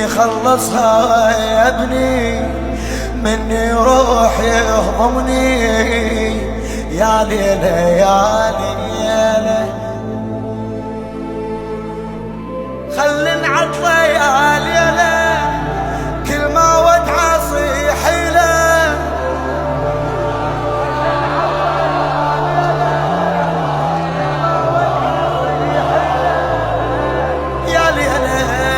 خلصها يا ابني مني روح يهضمني يا ليلة يا ليلة خلي نعطله يا ليلة كل ما ودعه صيح له يا ليلة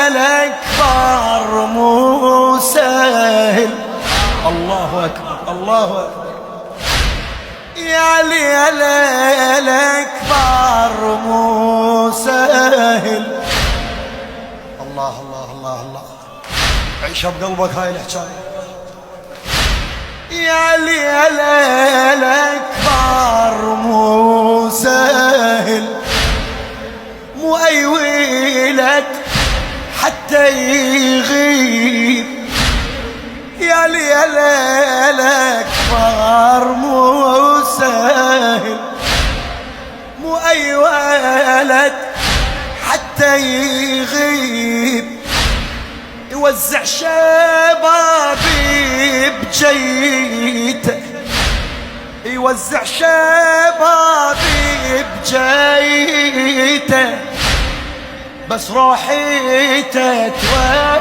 الأكبر مو سهل الله أكبر الله أكبر يا ليل الأكبر مو سهل الله الله الله الله عيشها بقلبك هاي الحكاية يا ليل الأكبر مو سهل مو أي ولد حتى يغيب يا ليل الأكبر مو سهل مو أي ولد حتى يغيب يوزع شبابي بجيته يوزع شبابي بجيته بس روحي تتوزع